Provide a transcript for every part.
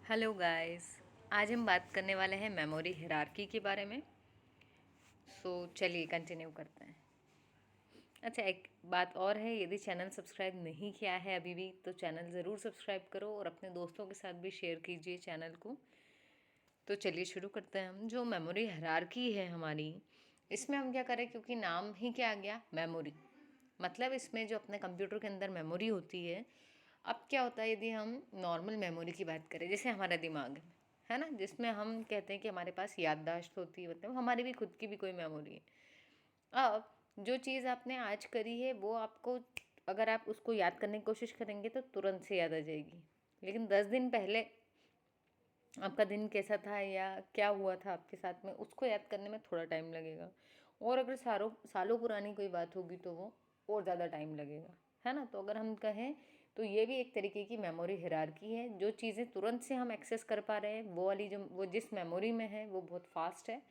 Hello guys. आज हम बात करने वाले हैं मेमोरी हायरार्की के बारे में। चलिए कंटिन्यू करते हैं। अच्छा, एक बात और है, यदि चैनल सब्सक्राइब नहीं किया है अभी भी तो चैनल ज़रूर सब्सक्राइब करो और अपने दोस्तों के साथ भी शेयर कीजिए चैनल को। तो चलिए शुरू करते हैं। हम जो मेमोरी हायरार्की है हमारी, इसमें हम क्या करें, क्योंकि नाम ही क्या आ गया, मेमोरी। मतलब इसमें जो अपने कंप्यूटर के अंदर मेमोरी होती है। अब क्या होता है, यदि हम नॉर्मल मेमोरी की बात करें, जैसे हमारा दिमाग है ना, जिसमें हम कहते हैं कि हमारे पास याददाश्त होती है, मतलब हमारी भी खुद की भी कोई मेमोरी है। अब जो चीज़ आपने आज करी है वो आपको, अगर आप उसको याद करने की कोशिश करेंगे तो तुरंत से याद आ जाएगी। लेकिन 10 दिन पहले आपका दिन कैसा था या क्या हुआ था आपके साथ में, उसको याद करने में थोड़ा टाइम लगेगा। और अगर सालों सालों पुरानी कोई बात होगी तो वो और ज़्यादा टाइम लगेगा, है ना। तो अगर हम कहें तो ये भी एक तरीके की मेमोरी हायरार्की है। जो चीज़ें तुरंत से हम एक्सेस कर पा रहे हैं, वो वाली जो वो जिस मेमोरी में है वो बहुत फास्ट है।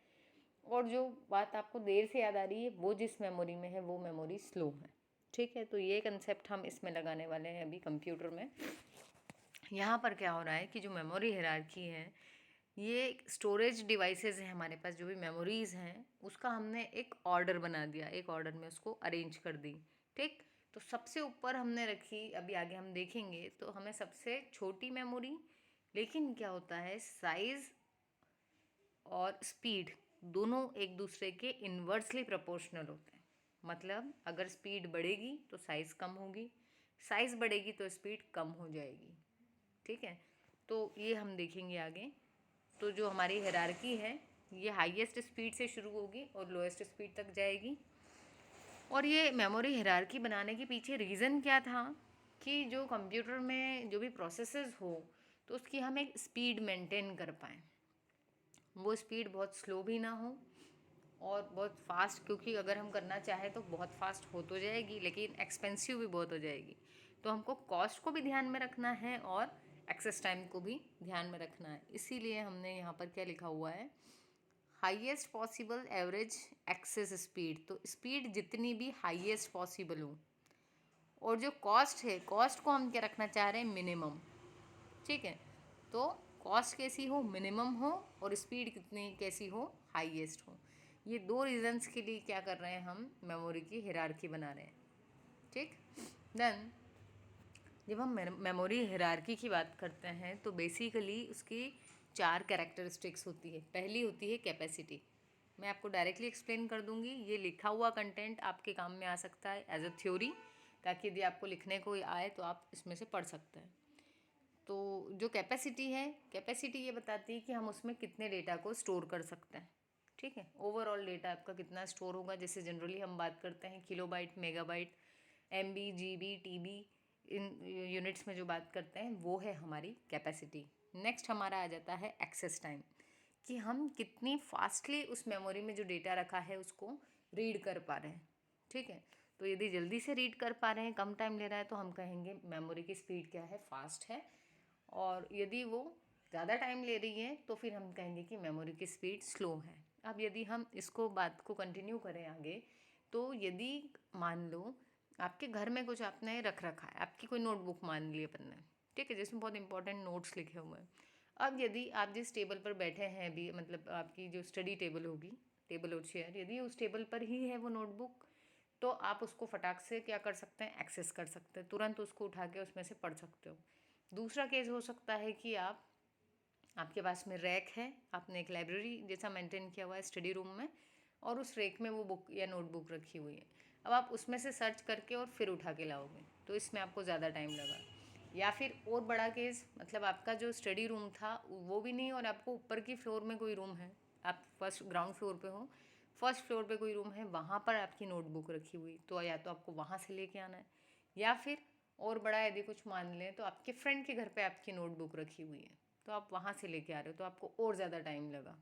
और जो बात आपको देर से याद आ रही है वो जिस मेमोरी में है वो मेमोरी स्लो है। ठीक है, तो ये कंसेप्ट हम इसमें लगाने वाले हैं अभी कंप्यूटर में। यहाँ पर क्या हो रहा है कि जो मेमोरी हायरार्की है, ये स्टोरेज डिवाइसेस हैं हमारे पास, जो भी मेमोरीज़ हैं उसका हमने एक ऑर्डर बना दिया, एक ऑर्डर में उसको अरेंज कर दी। ठीक, तो सबसे ऊपर हमने रखी, अभी आगे हम देखेंगे तो हमें सबसे छोटी मेमोरी। लेकिन क्या होता है, साइज़ और स्पीड दोनों एक दूसरे के इन्वर्सली प्रोपोर्शनल होते हैं। मतलब अगर स्पीड बढ़ेगी तो साइज़ कम होगी, साइज़ बढ़ेगी तो स्पीड कम हो जाएगी। ठीक है, तो ये हम देखेंगे आगे। तो जो हमारी हायरार्की है, ये हाईएस्ट स्पीड से शुरू होगी और लोएस्ट स्पीड तक जाएगी। और ये मेमोरी हायरार्की बनाने के पीछे रीज़न क्या था कि जो कंप्यूटर में जो भी प्रोसेसेस हो तो उसकी हम एक स्पीड मेंटेन कर पाएँ। वो स्पीड बहुत स्लो भी ना हो और बहुत फास्ट, क्योंकि अगर हम करना चाहें तो बहुत फास्ट हो तो जाएगी लेकिन एक्सपेंसिव भी बहुत हो जाएगी। तो हमको कॉस्ट को भी ध्यान में रखना है और एक्सेस टाइम को भी ध्यान में रखना है। इसीलिए हमने यहाँ पर क्या लिखा हुआ है, highest possible average access speed. तो स्पीड जितनी भी हाईएस्ट पॉसिबल हो, और जो कॉस्ट है, कॉस्ट को हम क्या रखना चाह रहे हैं, मिनिमम। ठीक है, तो कॉस्ट कैसी हो, मिनिमम हो, और स्पीड कितनी कैसी हो, हाईएस्ट हो। ये दो रीजंस के लिए क्या कर रहे हैं, हम मेमोरी की हायरार्की बना रहे हैं। ठीक, देन जब हम मेमोरी हायरार्की की बात करते हैं तो बेसिकली उसकी 4 कैरेक्टरिस्टिक्स होती है। पहली होती है कैपेसिटी। मैं आपको डायरेक्टली एक्सप्लेन कर दूंगी, ये लिखा हुआ कंटेंट आपके काम में आ सकता है एज अ थ्योरी, ताकि यदि आपको लिखने को आए तो आप इसमें से पढ़ सकते हैं। तो जो कैपेसिटी है, कैपेसिटी ये बताती है कि हम उसमें कितने डेटा को स्टोर कर सकते हैं। ठीक है, ओवरऑल डेटा आपका कितना स्टोर होगा, जैसे जनरली हम बात करते हैं kilobyte, megabyte, MB, GB, TB, इन यूनिट्स में जो बात करते हैं वो है हमारी कैपेसिटी। नेक्स्ट हमारा आ जाता है एक्सेस टाइम, कि हम कितनी फास्टली उस मेमोरी में जो डेटा रखा है उसको रीड कर पा रहे हैं। ठीक है, तो यदि जल्दी से रीड कर पा रहे हैं, कम टाइम ले रहा है, तो हम कहेंगे मेमोरी की स्पीड क्या है, फास्ट है। और यदि वो ज़्यादा टाइम ले रही है तो फिर हम कहेंगे कि मेमोरी की स्पीड स्लो है। अब यदि हम इसको बात को कंटिन्यू करें आगे, तो यदि मान लो आपके घर में कुछ आपने रख रखा है, आपकी कोई नोटबुक मान ली अपन ने, ठीक है, जिसमें बहुत इंपॉर्टेंट नोट्स लिखे हुए हैं। अब यदि आप जिस टेबल पर बैठे हैं अभी, मतलब आपकी जो स्टडी टेबल होगी, टेबल और चेयर, यदि उस टेबल पर ही है वो नोटबुक, तो आप उसको फटाक से क्या कर सकते हैं, एक्सेस कर सकते हैं, तुरंत उसको उठा के उसमें से पढ़ सकते हो। दूसरा केस हो सकता है कि आपके पास में रैक है, आपने एक लाइब्रेरी जैसा मेंटेन किया हुआ है स्टडी रूम में, और उस रैक में वो बुक या नोटबुक रखी हुई है। अब आप उसमें से सर्च करके और फिर उठा के लाओगे तो इसमें आपको ज़्यादा टाइम लगा। या फिर और बड़ा केस, मतलब आपका जो स्टडी रूम था वो भी नहीं, और आपको ऊपर की फ्लोर में कोई रूम है, आप फर्स्ट ग्राउंड फ्लोर पे हो, फर्स्ट फ्लोर पे कोई रूम है, वहाँ पर आपकी नोटबुक रखी हुई, तो या तो आपको वहाँ से लेके आना है, या फिर और बड़ा यदि कुछ मान लें तो आपके फ्रेंड के घर पे आपकी नोटबुक रखी हुई है, तो आप वहाँ से लेके आ रहे हो तो आपको और ज़्यादा टाइम लगा।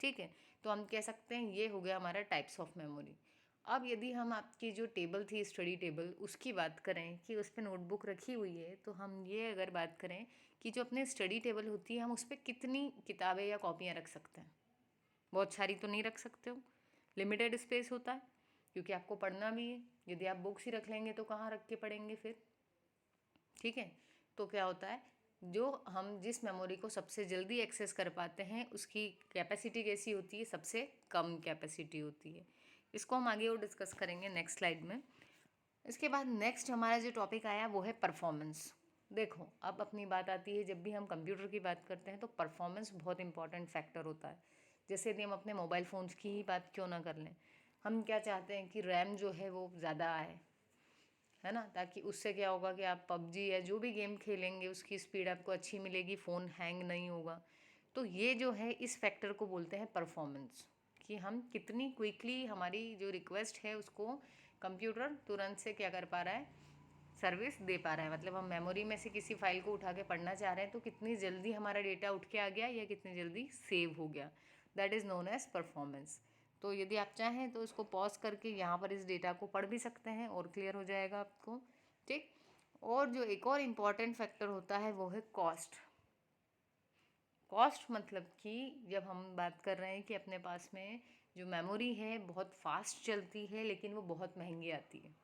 ठीक है, तो हम कह सकते हैं ये हो गया हमारा टाइप्स ऑफ मेमोरी। अब यदि हम आपकी जो टेबल थी स्टडी टेबल, उसकी बात करें कि उस पर नोटबुक रखी हुई है, तो हम ये अगर बात करें कि जो अपने स्टडी टेबल होती है हम उस पर कितनी किताबें या कॉपियाँ रख सकते हैं। बहुत सारी तो नहीं रख सकते हो, लिमिटेड स्पेस होता है, क्योंकि आपको पढ़ना भी है। यदि आप बुक्स ही रख लेंगे तो कहाँ रख के पढ़ेंगे फिर। ठीक है, तो क्या होता है, जो हम जिस मेमोरी को सबसे जल्दी एक्सेस कर पाते हैं उसकी कैपेसिटी कैसी होती है, सबसे कम कैपेसिटी होती है। इसको हम आगे और डिस्कस करेंगे नेक्स्ट स्लाइड में। इसके बाद नेक्स्ट हमारा जो टॉपिक आया वो है परफॉर्मेंस। देखो अब अपनी बात आती है, जब भी हम कंप्यूटर की बात करते हैं तो परफॉर्मेंस बहुत इंपॉर्टेंट फैक्टर होता है। जैसे यदि हम अपने मोबाइल फ़ोन्स की ही बात क्यों ना कर लें, हम क्या चाहते हैं कि रैम जो है वो ज़्यादा आए, है ना, ताकि उससे क्या होगा कि आप पबजी या जो भी गेम खेलेंगे उसकी स्पीड आपको अच्छी मिलेगी, फ़ोन हैंग नहीं होगा। तो ये जो है इस फैक्टर को बोलते हैं परफॉर्मेंस, कि हम कितनी क्विकली हमारी जो रिक्वेस्ट है उसको कंप्यूटर तुरंत से क्या कर पा रहा है, सर्विस दे पा रहा है। मतलब हम मेमोरी में से किसी फाइल को उठा के पढ़ना चाह रहे हैं तो कितनी जल्दी हमारा डेटा उठ के आ गया या कितनी जल्दी सेव हो गया, that is known as performance. तो यदि आप चाहें तो इसको पॉज करके यहाँ पर इस डेटा को पढ़ भी सकते हैं और क्लियर हो जाएगा आपको, ठीक। और जो एक और इम्पॉर्टेंट फैक्टर होता है वो है कॉस्ट। कॉस्ट मतलब कि जब हम बात कर रहे हैं कि अपने पास में जो मेमोरी है बहुत फास्ट चलती है लेकिन वो बहुत महंगी आती है,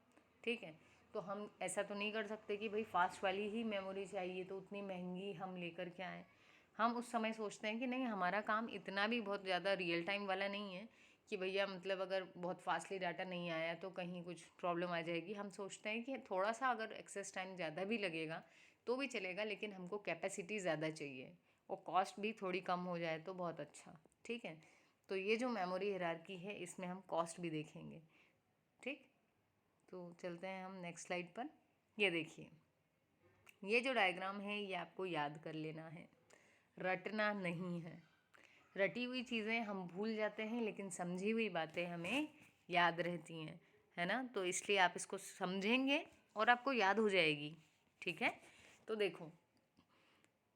ठीक है। तो हम ऐसा तो नहीं कर सकते कि भाई फास्ट वाली ही मेमोरी चाहिए तो उतनी महंगी हम लेकर के आएँ। हम उस समय सोचते हैं कि नहीं, हमारा काम इतना भी बहुत ज़्यादा रियल टाइम वाला नहीं है कि भैया मतलब अगर बहुत फास्टली डाटा नहीं आया तो कहीं कुछ प्रॉब्लम आ जाएगी। हम सोचते हैं कि थोड़ा सा अगर एक्सेस टाइम ज़्यादा भी लगेगा तो भी चलेगा, लेकिन हमको कैपेसिटी ज़्यादा चाहिए और कॉस्ट भी थोड़ी कम हो जाए तो बहुत अच्छा, ठीक है। तो ये जो मेमोरी हायरार्की है इसमें हम कॉस्ट भी देखेंगे, ठीक। तो चलते हैं हम नेक्स्ट स्लाइड पर। ये देखिए, ये जो डायग्राम है ये आपको याद कर लेना है, रटना नहीं है। रटी हुई चीज़ें हम भूल जाते हैं लेकिन समझी हुई बातें हमें याद रहती हैं, है ना। तो इसलिए आप इसको समझेंगे और आपको याद हो जाएगी, ठीक है। तो देखो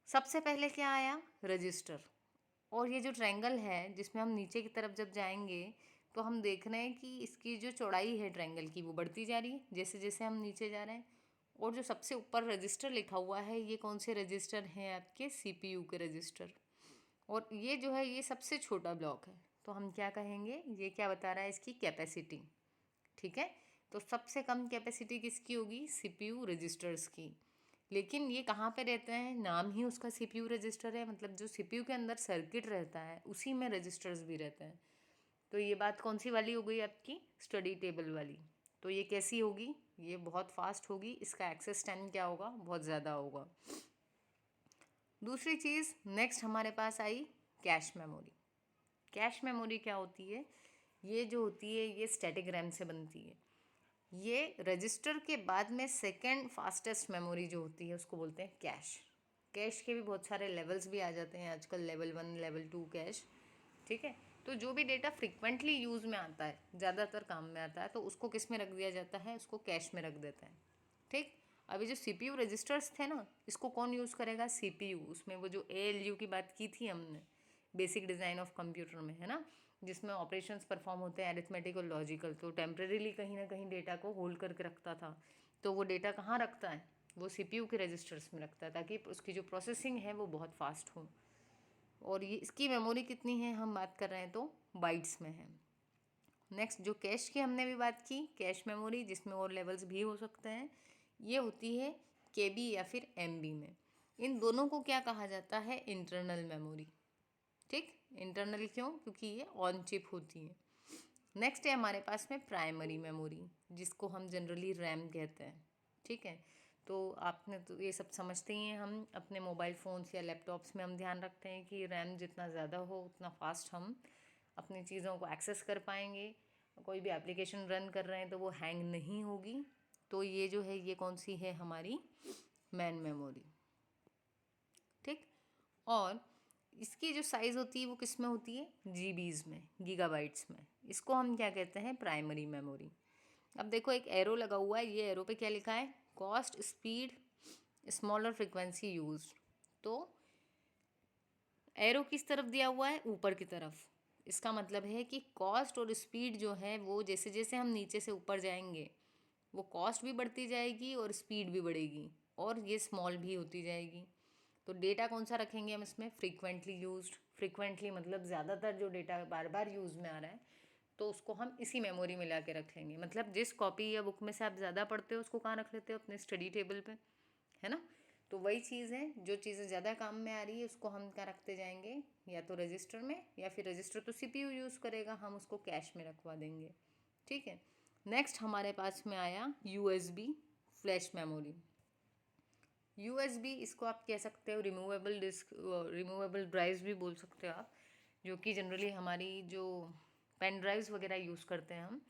सबसे पहले क्या आया, रजिस्टर। और ये जो ट्रायंगल है जिसमें हम नीचे की तरफ जब जाएंगे तो हम देख रहे हैं कि इसकी जो चौड़ाई है ट्रायंगल की वो बढ़ती जा रही है जैसे जैसे हम नीचे जा रहे हैं। और जो सबसे ऊपर रजिस्टर लिखा हुआ है ये कौन से रजिस्टर हैं, आपके सीपीयू के रजिस्टर। और ये जो है ये सबसे छोटा ब्लॉक है तो हम क्या कहेंगे, ये क्या बता रहा है, इसकी कैपेसिटी, ठीक है। तो सबसे कम कैपेसिटी किसकी होगी, सीपीयू रजिस्टर्स की। लेकिन ये कहाँ पे रहते हैं, नाम ही उसका सीपीयू रजिस्टर है, मतलब जो सीपीयू के अंदर सर्किट रहता है उसी में रजिस्टर्स भी रहते हैं। तो ये बात कौन सी वाली हो गई आपकी, स्टडी टेबल वाली। तो ये कैसी होगी, ये बहुत फास्ट होगी, इसका एक्सेस टाइम क्या होगा, बहुत ज़्यादा होगा। दूसरी चीज़ नेक्स्ट हमारे पास आई कैश मेमोरी। कैश मेमोरी क्या होती है, ये जो होती है ये स्टैटिक रैम से बनती है। ये रजिस्टर के बाद में सेकेंड फास्टेस्ट मेमोरी जो होती है उसको बोलते हैं कैश। कैश के भी बहुत सारे लेवल्स भी आ जाते हैं आजकल, लेवल 1 लेवल 2 कैश, ठीक है। तो जो भी डेटा फ्रिक्वेंटली यूज़ में आता है, ज़्यादातर काम में आता है, तो उसको किस में रख दिया जाता है, उसको कैश में रख देते हैं, ठीक। अभी जो सीपीयू रजिस्टर्स थे ना, इसको कौन यूज़ करेगा, सीपीयू। उसमें वो जो एएलयू की बात की थी हमने बेसिक डिज़ाइन ऑफ कंप्यूटर में, है ना, जिसमें ऑपरेशंस परफॉर्म होते हैं अरिथमेटिक और लॉजिकल, तो टेम्परेरीली कहीं ना कहीं डेटा को होल्ड करके रखता था। तो वो डेटा कहाँ रखता है, वो सीपीयू के रजिस्टर्स में रखता है ताकि उसकी जो प्रोसेसिंग है वो बहुत फास्ट हो। और ये इसकी मेमोरी कितनी है, हम बात कर रहे हैं तो बाइट्स में है। नेक्स्ट जो कैश की हमने भी बात की, कैश मेमोरी जिसमें और लेवल्स भी हो सकते हैं, ये होती है केबी या फिर एमबी में। इन दोनों को क्या कहा जाता है, इंटरनल मेमोरी, ठीक। इंटरनल क्यों, क्योंकि ये ऑन चिप होती है। नेक्स्ट है हमारे पास में प्राइमरी मेमोरी, जिसको हम जनरली रैम कहते हैं, ठीक है। तो आपने तो ये सब समझते ही हैं, हम अपने मोबाइल फ़ोन्स या लैपटॉप्स में हम ध्यान रखते हैं कि रैम जितना ज़्यादा हो उतना फास्ट हम अपनी चीज़ों को एक्सेस कर पाएंगे। कोई भी एप्लीकेशन रन कर रहे हैं तो वो हैंग नहीं होगी। तो ये जो है ये कौन सी है, हमारी मैन मेमोरी, ठीक। और इसकी जो साइज़ होती है वो किस में होती है, जीबीज़ में, गीगाबाइट्स में। इसको हम क्या कहते हैं, प्राइमरी मेमोरी। अब देखो एक एरो लगा हुआ है, ये एरो पे क्या लिखा है, cost speed smaller frequency use. तो एरो किस तरफ दिया हुआ है, ऊपर की तरफ। इसका मतलब है कि कॉस्ट और स्पीड जो है वो जैसे जैसे हम नीचे से ऊपर जाएंगे वो कॉस्ट भी बढ़ती जाएगी और स्पीड भी बढ़ेगी और ये स्मॉल भी होती जाएगी। तो डेटा कौन सा रखेंगे हम इसमें, फ्रीक्वेंटली यूज्ड। फ्रीक्वेंटली मतलब ज़्यादातर जो डेटा बार बार यूज़ में आ रहा है तो उसको हम इसी मेमोरी में ला के रख लेंगे। मतलब जिस कॉपी या बुक में से आप ज़्यादा पढ़ते हो उसको कहाँ रख लेते हो, अपने स्टडी टेबल पे, है ना। तो वही चीज़ है, जो चीज़ें ज़्यादा काम में आ रही है उसको हम क्या रखते जाएंगे, या तो रजिस्टर में, या फिर रजिस्टर तो सीपीयू यूज़ करेगा, हम उसको कैश में रखवा देंगे। ठीक है। नेक्स्ट हमारे पास में आया यूएसबी फ्लैश मेमोरी। यूएसबी, इसको आप कह सकते हो रिमूवेबल डिस्क, रिमूवेबल ड्राइव्स भी बोल सकते हो आप, जो कि जनरली हमारी जो पेन ड्राइव्स वगैरह यूज़ करते हैं हम,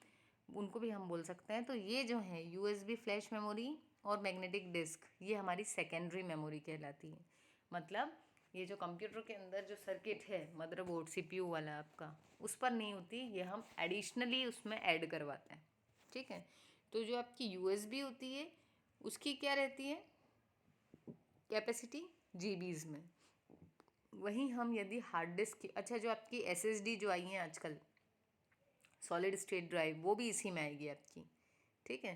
उनको भी हम बोल सकते हैं। तो ये जो है यूएसबी फ्लैश मेमोरी और मैग्नेटिक डिस्क, ये हमारी सेकेंडरी मेमोरी कहलाती है। मतलब ये जो कंप्यूटर के अंदर जो सर्किट है, मदरबोर्ड सीपीयू वाला आपका, उस पर नहीं होती, ये हम एडिशनली उसमें ऐड करवाते हैं। ठीक है। तो जो आपकी यूएसबी होती है उसकी क्या रहती है कैपेसिटी, जीबीज़ में। वहीं हम यदि हार्ड डिस्क की, अच्छा जो आपकी एसएसडी जो आई हैं आजकल, सॉलिड स्टेट ड्राइव, वो भी इसी में आएगी आपकी। ठीक है।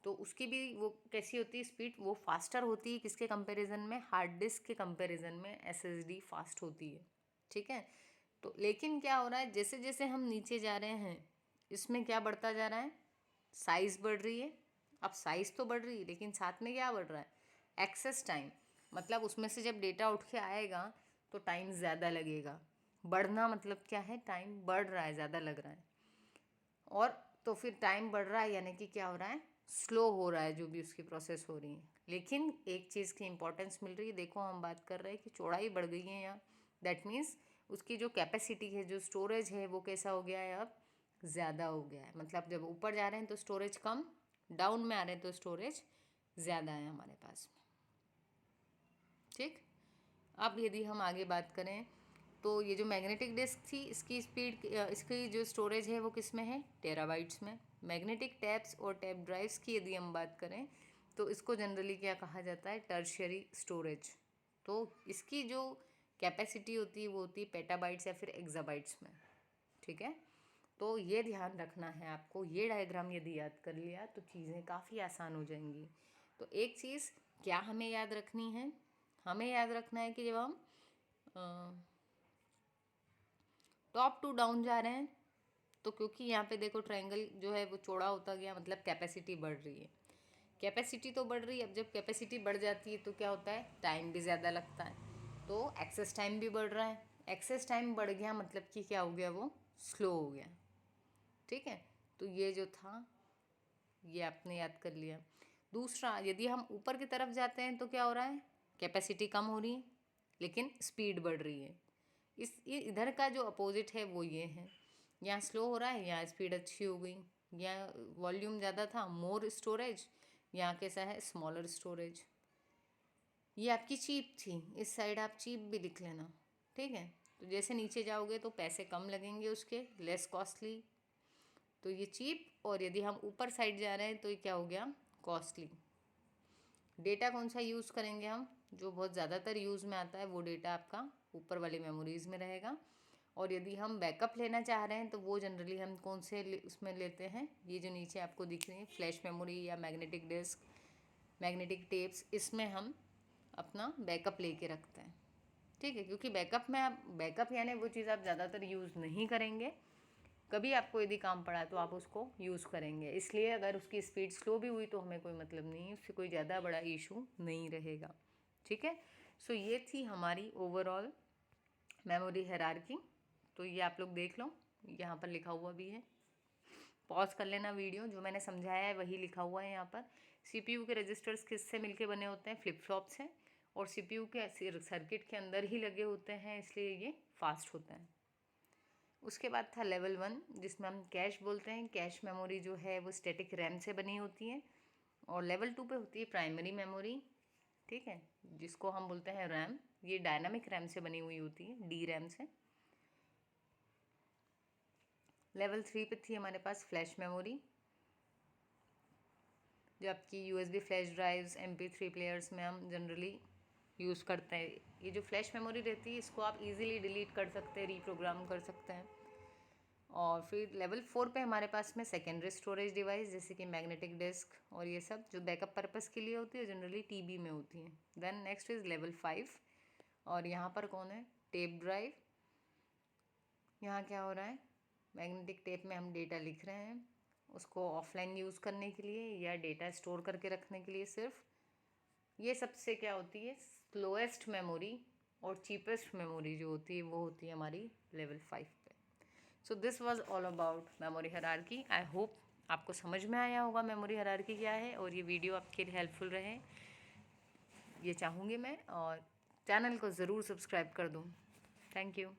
तो उसकी भी वो कैसी होती है स्पीड, वो फास्टर होती है किसके कंपैरिजन में, हार्ड डिस्क के कंपैरिजन में एसएसडी फास्ट होती है। ठीक है। तो लेकिन क्या हो रहा है, जैसे जैसे हम नीचे जा रहे हैं इसमें क्या बढ़ता जा रहा है, साइज़ बढ़ रही है। अब साइज़ तो बढ़ रही है लेकिन साथ में क्या बढ़ रहा है, एक्सेस टाइम। मतलब उसमें से जब डेटा उठ के आएगा तो टाइम ज़्यादा लगेगा। बढ़ना मतलब क्या है, टाइम बढ़ रहा है, ज़्यादा लग रहा है। और तो फिर टाइम बढ़ रहा है यानी कि क्या हो रहा है, स्लो हो रहा है जो भी उसकी प्रोसेस हो रही है। लेकिन एक चीज़ की इंपॉर्टेंस मिल रही है, देखो हम बात कर रहे हैं कि चौड़ाई बढ़ गई है यहाँ, दैट मीन्स उसकी जो कैपेसिटी है, जो स्टोरेज है, वो कैसा हो गया है, अब ज़्यादा हो गया है। मतलब जब ऊपर जा रहे हैं तो स्टोरेज कम, डाउन में आ रहे हैं तो स्टोरेज ज़्यादा है हमारे पास में। ठीक। अब यदि हम आगे बात करें तो ये जो मैग्नेटिक डिस्क थी, इसकी स्पीड, इसकी जो स्टोरेज है वो किस में है, टेराबाइट्स में। मैग्नेटिक टैप्स और टैप ड्राइव्स की यदि हम बात करें तो इसको जनरली क्या कहा जाता है, टर्शियरी स्टोरेज। तो इसकी जो कैपेसिटी होती है वो होती है पेटाबाइट्स या फिर एक्साबाइट्स में। ठीक है। तो ये ध्यान रखना है आपको, ये डायग्राम यदि याद कर लिया तो चीज़ें काफ़ी आसान हो जाएंगी। तो एक चीज़ क्या हमें याद रखनी है, हमें याद रखना है कि जब हम टॉप टू डाउन जा रहे हैं तो क्योंकि यहाँ पे देखो ट्रायंगल जो है वो चौड़ा होता गया, मतलब कैपेसिटी बढ़ रही है। कैपेसिटी तो बढ़ रही है, अब जब कैपेसिटी बढ़ जाती है तो क्या होता है, टाइम भी ज़्यादा लगता है, तो एक्सेस टाइम भी बढ़ रहा है। एक्सेस टाइम बढ़ गया मतलब कि क्या हो गया, वो स्लो हो गया। ठीक है। तो ये जो था ये आपने याद कर लिया। दूसरा, यदि हम ऊपर की तरफ जाते हैं तो क्या हो रहा है, कैपेसिटी कम हो रही है लेकिन स्पीड बढ़ रही है। इधर का जो अपोजिट है वो ये है, यहाँ स्लो हो रहा है, यहाँ स्पीड अच्छी हो गई। यहाँ वॉल्यूम ज़्यादा था, मोर स्टोरेज, यहाँ कैसा है, स्मॉलर स्टोरेज। ये आपकी चीप थी, इस साइड आप चीप भी लिख लेना। ठीक है। तो जैसे नीचे जाओगे तो पैसे कम लगेंगे उसके, लेस कॉस्टली, तो ये चीप। और यदि हम ऊपर साइड जा रहे हैं तो ये क्या हो गया, कॉस्टली। डेटा कौन सा यूज़ करेंगे हम, जो बहुत ज़्यादातर यूज़ में आता है वो डेटा आपका ऊपर वाली मेमोरीज़ में रहेगा। और यदि हम बैकअप लेना चाह रहे हैं तो वो जनरली हम कौन से उसमें लेते हैं, ये जो नीचे आपको दिख रही है फ्लैश मेमोरी या मैग्नेटिक डिस्क, मैग्नेटिक टेप्स, इसमें हम अपना बैकअप लेके रखते हैं। ठीक है। क्योंकि बैकअप में आप, बैकअप यानी वो चीज़ आप ज़्यादातर यूज़ नहीं करेंगे, कभी आपको यदि काम पड़ा तो आप उसको यूज़ करेंगे। इसलिए अगर उसकी स्पीड स्लो भी हुई तो हमें कोई मतलब नहीं है, उससे कोई ज़्यादा बड़ा इशू नहीं रहेगा। ठीक है। सो ये थी हमारी ओवरऑल मेमोरी हायरार्की। तो ये आप लोग देख लो, यहाँ पर लिखा हुआ भी है, पॉज कर लेना वीडियो, जो मैंने समझाया है वही लिखा हुआ है यहाँ पर। सीपीयू के रजिस्टर्स किससे मिलके बने होते हैं, फ्लिप फ्लॉप से, और सीपीयू के सर्किट के अंदर ही लगे होते हैं, इसलिए ये फास्ट होता है। उसके बाद था लेवल 1, जिसमें हम कैश बोलते हैं। कैश मेमोरी जो है वो स्टैटिक रैम से बनी होती है। और लेवल 2 पे होती है प्राइमरी मेमोरी। ठीक है। जिसको हम बोलते हैं रैम, ये डायनामिक रैम से बनी हुई होती है, डी रैम से। लेवल 3 पे थी हमारे पास फ्लैश मेमोरी, जो आपकी USB flash drives, MP3 players में हम जनरली यूज़ करते हैं। ये जो फ्लैश मेमोरी रहती है इसको आप इजीली डिलीट कर सकते हैं, रीप्रोग्राम कर सकते हैं। और फिर लेवल 4 पे हमारे पास में सेकेंडरी स्टोरेज डिवाइस, जैसे कि मैग्नेटिक डिस्क और ये सब, जो बैकअप पर्पस के लिए होती है, जनरली टीबी में होती हैं। देन नेक्स्ट इज़ लेवल 5, और यहाँ पर कौन है, टेप ड्राइव। यहाँ क्या हो रहा है, मैग्नेटिक टेप में हम डेटा लिख रहे हैं, उसको ऑफलाइन यूज़ करने के लिए या डेटा स्टोर करके रखने के लिए सिर्फ। ये सबसे क्या होती है, स्लोएस्ट मेमोरी और चीपेस्ट मेमोरी जो होती है वो होती है हमारी लेवल 5 पे। So this was all about memory hierarchy. I hope आपको समझ में आया होगा मेमोरी हायरार्की क्या है, और ये वीडियो आपके लिए हेल्पफुल रहे ये चाहूँगी मैं, और चैनल को ज़रूर सब्सक्राइब कर दूँ। Thank you.